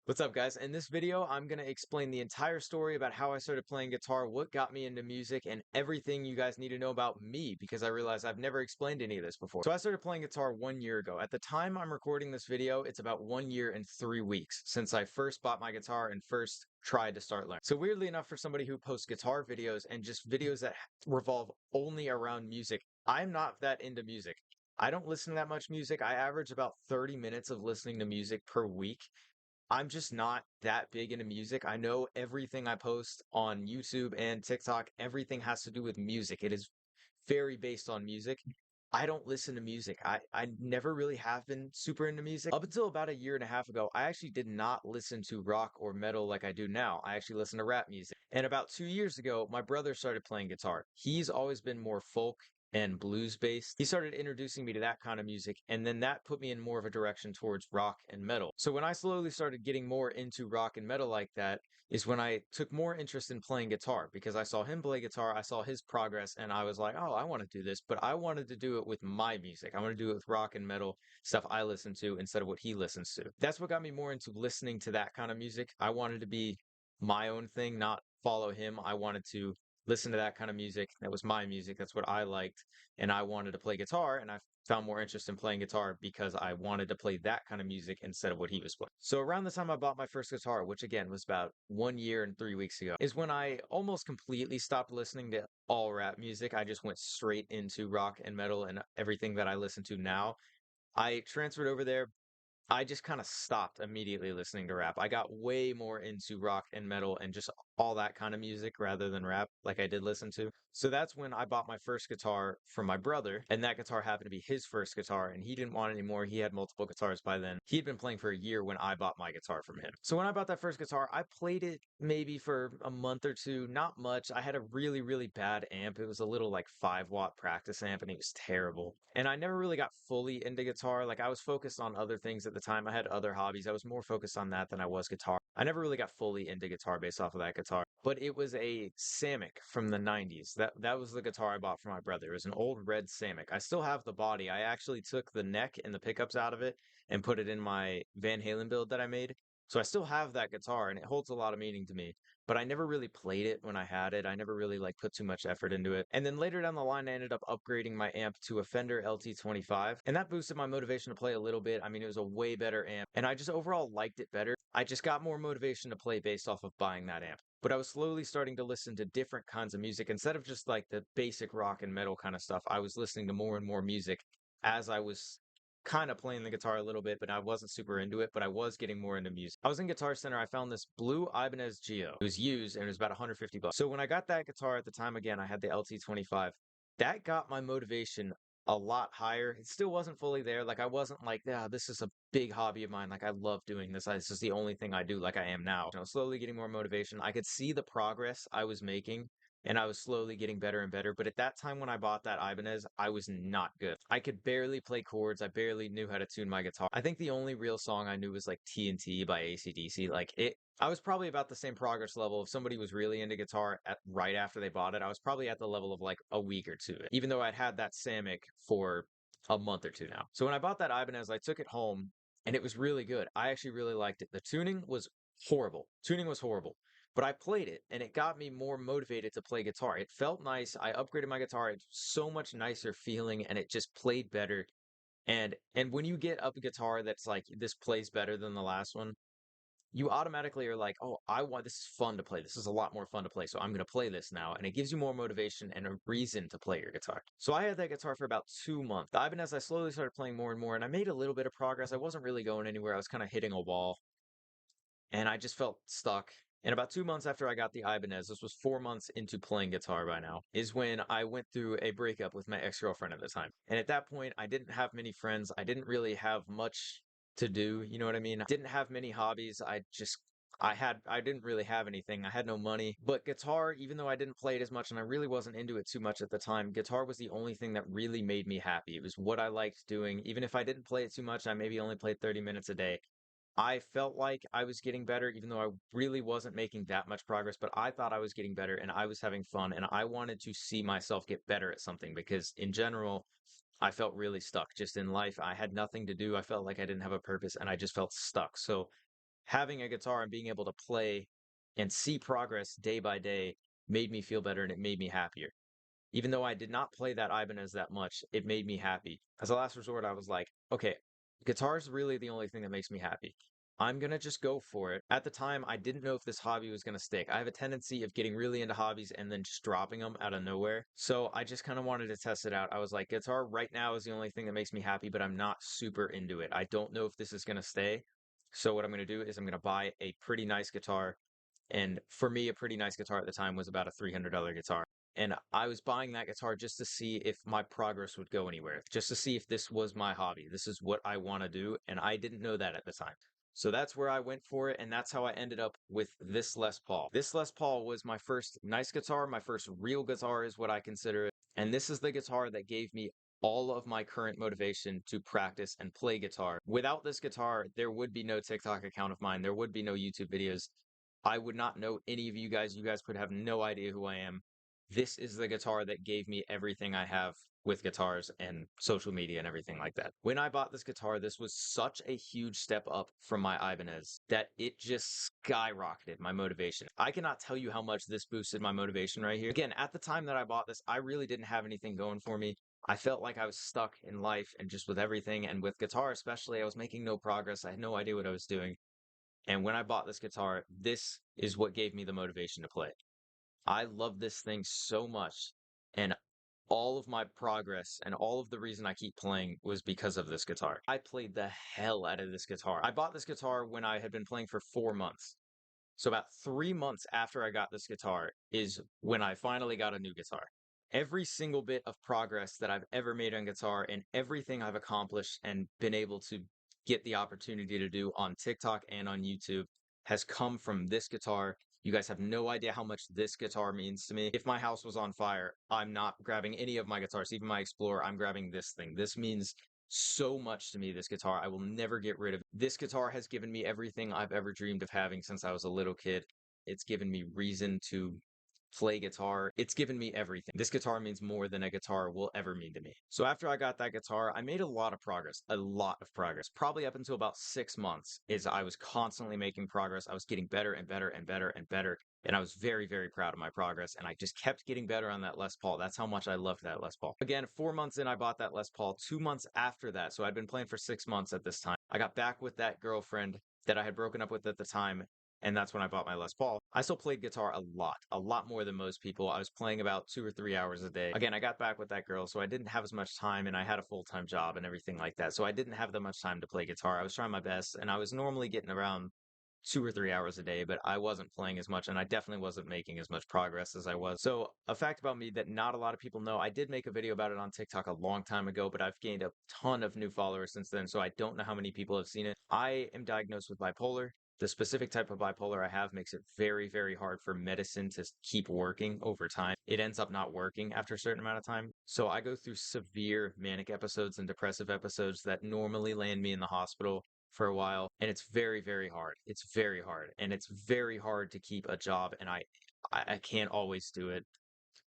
What's up, guys? In this video, I'm going to explain the entire story about how I started playing guitar, what got me into music, and everything you guys need to know about me because I realized I've never explained any of this before. So I started playing guitar 1 year ago. At the time I'm recording this video, it's about 1 year and 3 weeks since I first bought my guitar and first tried to start learning. So weirdly enough, for somebody who posts guitar videos and just videos that revolve only around music, I'm not that into music. I don't listen to that much music. I average about 30 minutes of listening to music per week. I'm just not that big into music. I know everything I post on YouTube and TikTok, everything has to do with music. It is very based on music. I don't listen to music. I never really have been super into music. Up until about a year and a half ago, I actually did not listen to rock or metal like I do now. I actually listen to rap music. And about 2 years ago, my brother started playing guitar. He's always been more folk and blues based. He started introducing me to that kind of music, and then that put me in more of a direction towards rock and metal. So when I slowly started getting more into rock and metal like that, is when I took more interest in playing guitar because I saw him play guitar, I saw his progress, and I was like, oh, I want to do this, but I wanted to do it with my music. I want to do it with rock and metal stuff I listen to instead of what he listens to. That's what got me more into listening to that kind of music. I wanted to be my own thing, not follow him. I wanted to listen to that kind of music. That was my music. That's what I liked. And I wanted to play guitar, and I found more interest in playing guitar because I wanted to play that kind of music instead of what he was playing. So around the time I bought my first guitar, which again was about 1 year and 3 weeks ago, is when I almost completely stopped listening to all rap music. I just went straight into rock and metal and everything that I listen to now. I transferred over there. I just kind of stopped immediately listening to rap. I got way more into rock and metal and just all that kind of music rather than rap like I did listen to. So that's when I bought my first guitar from my brother, and that guitar happened to be his first guitar, and he didn't want any more. He had multiple guitars by then. He had been playing for a year when I bought my guitar from him. So when I bought that first guitar, I played it maybe for a month or two, not much. I had a really, really bad amp. It was a little like 5 watt practice amp, and it was terrible. And I never really got fully into guitar. Like I was focused on other things at the time. I had other hobbies. I was more focused on that than I was guitar. I never really got fully into guitar based off of that guitar. But it was a Samick from the 90s. That was the guitar I bought for my brother. It was an old red Samick. I still have the body. I actually took the neck and the pickups out of it and put it in my Van Halen build that I made. So I still have that guitar, and it holds a lot of meaning to me, but I never really played it when I had it. I never really like put too much effort into it. And then later down the line, I ended up upgrading my amp to a Fender LT25, and that boosted my motivation to play a little bit. I mean, it was a way better amp, and I just overall liked it better. I just got more motivation to play based off of buying that amp. But I was slowly starting to listen to different kinds of music instead of just like the basic rock and metal kind of stuff. I was listening to more and more music as I was kind of playing the guitar a little bit, but I wasn't super into it, but I was getting more into music. I was in Guitar Center. I found this blue Ibanez Geo. It was used and it was about 150 bucks. So when I got that guitar at the time, again, I had the LT25. That got my motivation a lot higher. It still wasn't fully there. Like I wasn't like, yeah, this is a big hobby of mine. Like I love doing this. This is the only thing I do like I am now. Slowly getting more motivation. I could see the progress I was making, and I was slowly getting better and better. But at that time when I bought that Ibanez, I was not good. I could barely play chords. I barely knew how to tune my guitar. I think the only real song I knew was like TNT by AC/DC. Like it, I was probably about the same progress level. If somebody was really into guitar right after they bought it, I was probably at the level of like a week or two, even though I'd had that Samick for a month or two now. So when I bought that Ibanez, I took it home and it was really good. I actually really liked it. The tuning was horrible. Tuning was horrible. But I played it and it got me more motivated to play guitar. It felt nice. I upgraded my guitar. It's so much nicer feeling and it just played better. And when you get up a guitar that's like this plays better than the last one, you automatically are like, oh, I want this is fun to play. This is a lot more fun to play. So I'm going to play this now. And it gives you more motivation and a reason to play your guitar. So I had that guitar for about 2 months. The Ibanez, I slowly started playing more and more, and I made a little bit of progress. I wasn't really going anywhere. I was kind of hitting a wall, and I just felt stuck. And about 2 months after I got the Ibanez, this was 4 months into playing guitar by now, is when I went through a breakup with my ex-girlfriend at the time. And at that point, I didn't have many friends. I didn't really have much to do. You know what I mean? I didn't have many hobbies. I didn't really have anything. I had no money. But guitar, even though I didn't play it as much and I really wasn't into it too much at the time, guitar was the only thing that really made me happy. It was what I liked doing. Even if I didn't play it too much, I maybe only played 30 minutes a day. I felt like I was getting better, even though I really wasn't making that much progress, but I thought I was getting better and I was having fun and I wanted to see myself get better at something because in general, I felt really stuck just in life. I had nothing to do. I felt like I didn't have a purpose and I just felt stuck. So having a guitar and being able to play and see progress day by day made me feel better and it made me happier. Even though I did not play that Ibanez that much, it made me happy. As a last resort, I was like, okay, guitar's really the only thing that makes me happy. I'm gonna just go for it. At the time, I didn't know if this hobby was gonna stick. I have a tendency of getting really into hobbies and then just dropping them out of nowhere. So I just kind of wanted to test it out. I was like, guitar right now is the only thing that makes me happy, but I'm not super into it. I don't know if this is gonna stay. So what I'm gonna do is I'm gonna buy a pretty nice guitar. And for me, a pretty nice guitar at the time was about a $300 guitar. And I was buying that guitar just to see if my progress would go anywhere, just to see if this was my hobby. This is what I want to do. And I didn't know that at the time. So that's where I went for it. And that's how I ended up with this Les Paul. This Les Paul was my first nice guitar. My first real guitar is what I consider it. And this is the guitar that gave me all of my current motivation to practice and play guitar. Without this guitar, there would be no TikTok account of mine. There would be no YouTube videos. I would not know any of you guys. You guys would have no idea who I am. This is the guitar that gave me everything I have with guitars and social media and everything like that. When I bought this guitar, this was such a huge step up from my Ibanez that it just skyrocketed my motivation. I cannot tell you how much this boosted my motivation right here. Again, at the time that I bought this, I really didn't have anything going for me. I felt like I was stuck in life and just with everything, and with guitar especially, I was making no progress. I had no idea what I was doing. And when I bought this guitar, this is what gave me the motivation to play. I love this thing so much. And all of my progress and all of the reason I keep playing was because of this guitar. I played the hell out of this guitar. I bought this guitar when I had been playing for 4 months. So about 3 months after I got this guitar is when I finally got a new guitar. Every single bit of progress that I've ever made on guitar and everything I've accomplished and been able to get the opportunity to do on TikTok and on YouTube has come from this guitar. You guys have no idea how much this guitar means to me. If my house was on fire, I'm not grabbing any of my guitars, even my Explorer. I'm grabbing this thing. This means so much to me, this guitar. I will never get rid of it. This guitar has given me everything I've ever dreamed of having since I was a little kid. It's given me reason to play guitar. It's given me everything. This guitar means more than a guitar will ever mean to me. So after I got that guitar, I made a lot of progress, Probably up until about 6 months is I was constantly making progress. I was getting better and better and better and better. And I was very, very proud of my progress. And I just kept getting better on that Les Paul. That's how much I loved that Les Paul. Again, 4 months in, I bought that Les Paul. 2 months after that, so I'd been playing for 6 months at this time, I got back with that girlfriend that I had broken up with at the time, and that's when I bought my Les Paul. I still played guitar a lot more than most people. I was playing about 2 or 3 hours a day. Again, I got back with that girl, so I didn't have as much time, and I had a full-time job and everything like that. So I didn't have that much time to play guitar. I was trying my best, and I was normally getting around 2 or 3 hours a day, but I wasn't playing as much, and I definitely wasn't making as much progress as I was. So, a fact about me that not a lot of people know, I did make a video about it on TikTok a long time ago, but I've gained a ton of new followers since then, so I don't know how many people have seen it. I am diagnosed with bipolar. The specific type of bipolar I have makes it very, very hard for medicine to keep working over time. It ends up not working after a certain amount of time. So I go through severe manic episodes and depressive episodes that normally land me in the hospital for a while, and it's very, very hard. It's very hard, and it's very hard to keep a job, and I can't always do it.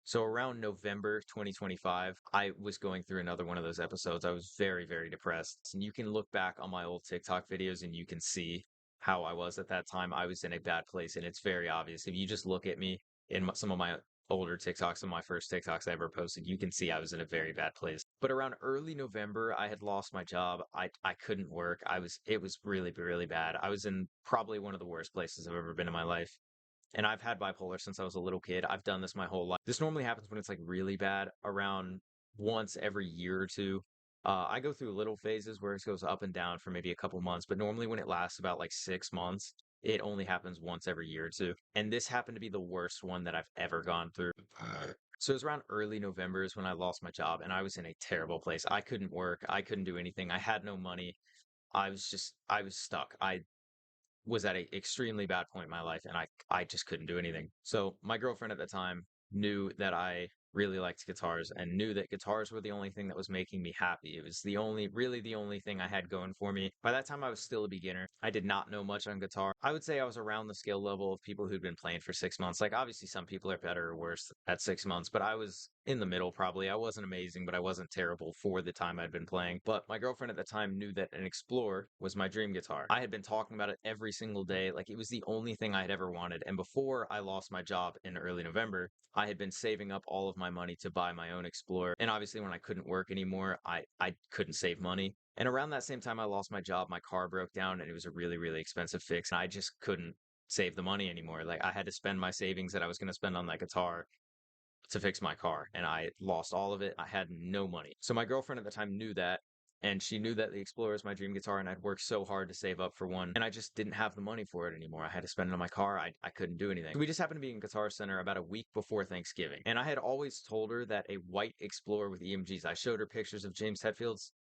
So around November 2025, I was going through another one of those episodes. I was very, very depressed. And you can look back on my old TikTok videos and you can see how I was at that time. I was in a bad place, and it's very obvious. If you just look at me in some of my older TikToks and my first TikToks I ever posted, you can see I was in a very bad place. But around early November, I had lost my job. I couldn't work. It was really, really bad. I was in probably one of the worst places I've ever been in my life. And I've had bipolar since I was a little kid. I've done this my whole life. This normally happens when it's like really bad, around once every year or two. I go through little phases where it goes up and down for maybe a couple months, but normally when it lasts about like 6 months, it only happens once every year or two. And this happened to be the worst one that I've ever gone through. So it was around early November is when I lost my job, and I was in a terrible place. I couldn't work. I couldn't do anything. I had no money. I was stuck. I was at an extremely bad point in my life, and I just couldn't do anything. So my girlfriend at the time knew that I really liked guitars and knew that guitars were the only thing that was making me happy. It was really the only thing I had going for me. By that time, I was still a beginner. I did not know much on guitar. I would say I was around the skill level of people who'd been playing for 6 months. Like, obviously, some people are better or worse at 6 months, but I was in the middle probably. I wasn't amazing, but I wasn't terrible for the time I'd been playing. But my girlfriend at the time knew that an Explorer was my dream guitar. I had been talking about it every single day. Like, it was the only thing I had ever wanted. And before I lost my job in early November, I had been saving up all of my money to buy my own Explorer. And obviously, when I couldn't work anymore, I couldn't save money. And around that same time I lost my job, my car broke down and it was a really expensive fix. And I just couldn't save the money anymore. Like, I had to spend my savings that I was going to spend on that guitar to fix my car, and I lost all of it. I had no money. So my girlfriend at the time knew that, and she knew that the Explorer was my dream guitar, and I'd worked so hard to save up for one, and I just didn't have the money for it anymore. I had to spend it on my car. I couldn't do anything. So we just happened to be in Guitar Center about a week before Thanksgiving, and I had always told her that a white Explorer with EMGs. I showed her pictures of James Hetfield's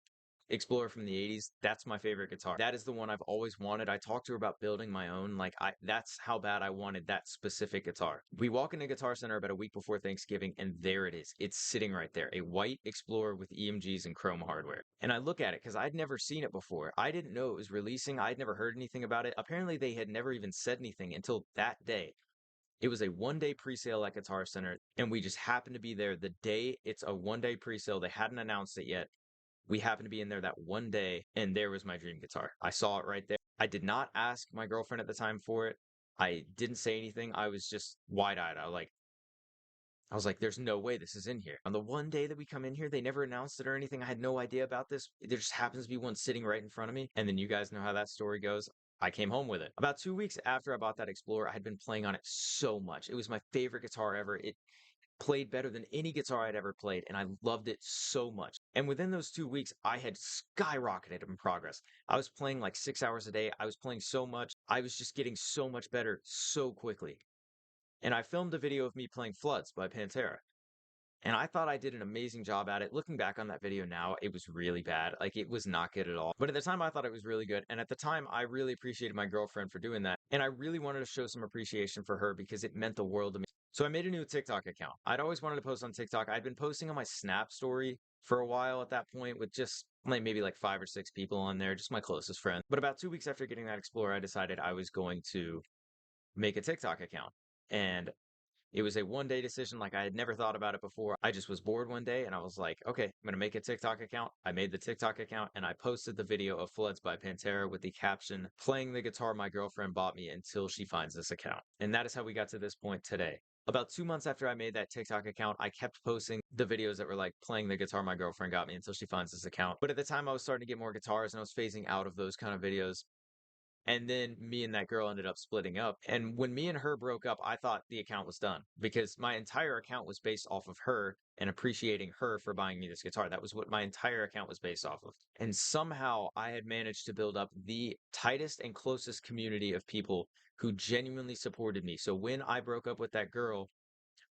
Explorer from the 80s. That's my favorite guitar. That is the one I've always wanted. I talked to her about building my own. Like, that's how bad I wanted that specific guitar. We walk into Guitar Center about a week before Thanksgiving, and there it is. It's sitting right there. A white Explorer with EMGs and chrome hardware. And I look at it because I'd never seen it before. I didn't know it was releasing. I'd never heard anything about it. Apparently, they had never even said anything until that day. It was a 1 day pre-sale at Guitar Center, and we just happened to be there the day it's a 1 day pre-sale. They hadn't announced it yet. We happened to be in there that 1 day, and there was my dream guitar. I saw it right there. I did not ask my girlfriend at the time for it. I didn't say anything. I was just wide-eyed. I was like, there's no way this is in here. On the 1 day that we come in here, they never announced it or anything. I had no idea about this. There just happens to be one sitting right in front of me. And then you guys know how that story goes. I came home with it. About 2 weeks after I bought that Explorer, I had been playing on it so much. It was my favorite guitar ever. It played better than any guitar I'd ever played, and I loved it so much. And within those 2 weeks, I had skyrocketed in progress. I was playing like 6 hours a day. I was playing so much. I was just getting so much better so quickly. And I filmed a video of me playing Floods by Pantera. And I thought I did an amazing job at it. Looking back on that video now, it was really bad. Like, it was not good at all. But at the time, I thought it was really good. And at the time, I really appreciated my girlfriend for doing that. And I really wanted to show some appreciation for her because it meant the world to me. So I made a new TikTok account. I'd always wanted to post on TikTok. I'd been posting on my Snap story for a while at that point with just like maybe like 5 or 6 people on there, just my closest friends. But about 2 weeks after getting that Explorer, I decided I was going to make a TikTok account. And it was a 1 day decision. Like, I had never thought about it before. I just was bored one day and I was like, okay, I'm going to make a TikTok account. I made the TikTok account and I posted the video of Floods by Pantera with the caption, playing the guitar my girlfriend bought me until she finds this account. And that is how we got to this point today. About 2 months after I made that TikTok account, I kept posting the videos that were like playing the guitar my girlfriend got me until she finds this account. But at the time, I was starting to get more guitars and I was phasing out of those kind of videos. And then me and that girl ended up splitting up. And when me and her broke up, I thought the account was done because my entire account was based off of her and appreciating her for buying me this guitar. That was what my entire account was based off of. And somehow I had managed to build up the tightest and closest community of people who genuinely supported me. So when I broke up with that girl,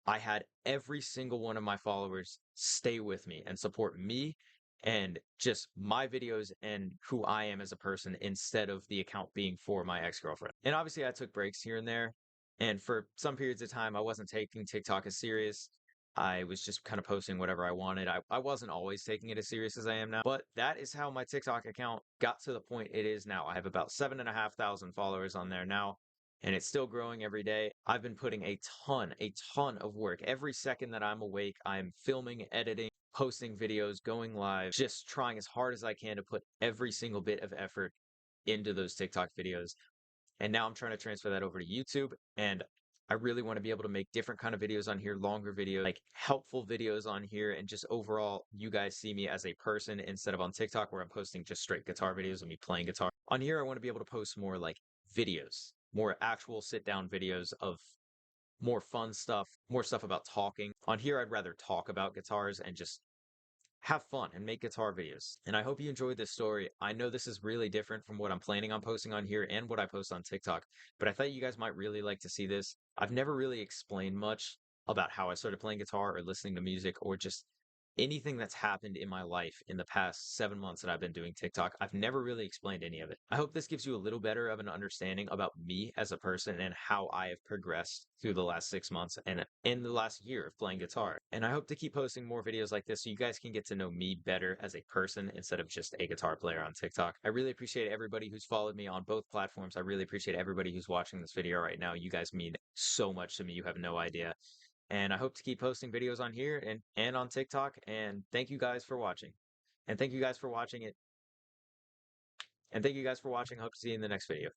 I had every single one of my followers stay with me and support me and just my videos and who I am as a person instead of the account being for my ex-girlfriend. And obviously, I took breaks here and there. And for some periods of time, I wasn't taking TikTok as serious. I was just kind of posting whatever I wanted. I wasn't always taking it as serious as I am now, but that is how my TikTok account got to the point it is now. I have about 7,500 followers on there now, and it's still growing every day. I've been putting a ton of work. Every second that I'm awake, I'm filming, editing, posting videos, going live, just trying as hard as I can to put every single bit of effort into those TikTok videos. And now I'm trying to transfer that over to YouTube, and I really want to be able to make different kind of videos on here, longer videos, like helpful videos on here, and just overall, you guys see me as a person instead of on TikTok where I'm posting just straight guitar videos of me playing guitar. On here, I want to be able to post more like videos, more actual sit down videos of more fun stuff, more stuff about talking. On here, I'd rather talk about guitars and just have fun and make guitar videos. And I hope you enjoyed this story. I know this is really different from what I'm planning on posting on here and what I post on TikTok, but I thought you guys might really like to see this. I've never really explained much about how I started playing guitar or listening to music or just anything that's happened in my life in the past 7 months that I've been doing TikTok. I've never really explained any of it. I hope this gives you a little better of an understanding about me as a person and how I have progressed through the last 6 months and in the last year of playing guitar. And I hope to keep posting more videos like this so you guys can get to know me better as a person instead of just a guitar player on TikTok. I really appreciate everybody who's followed me on both platforms. I really appreciate everybody who's watching this video right now. You guys mean so much to me. You have no idea. And I hope to keep posting videos on here and on TikTok. And thank you guys for watching. And thank you guys for watching it. And thank you guys for watching. Hope to see you in the next video.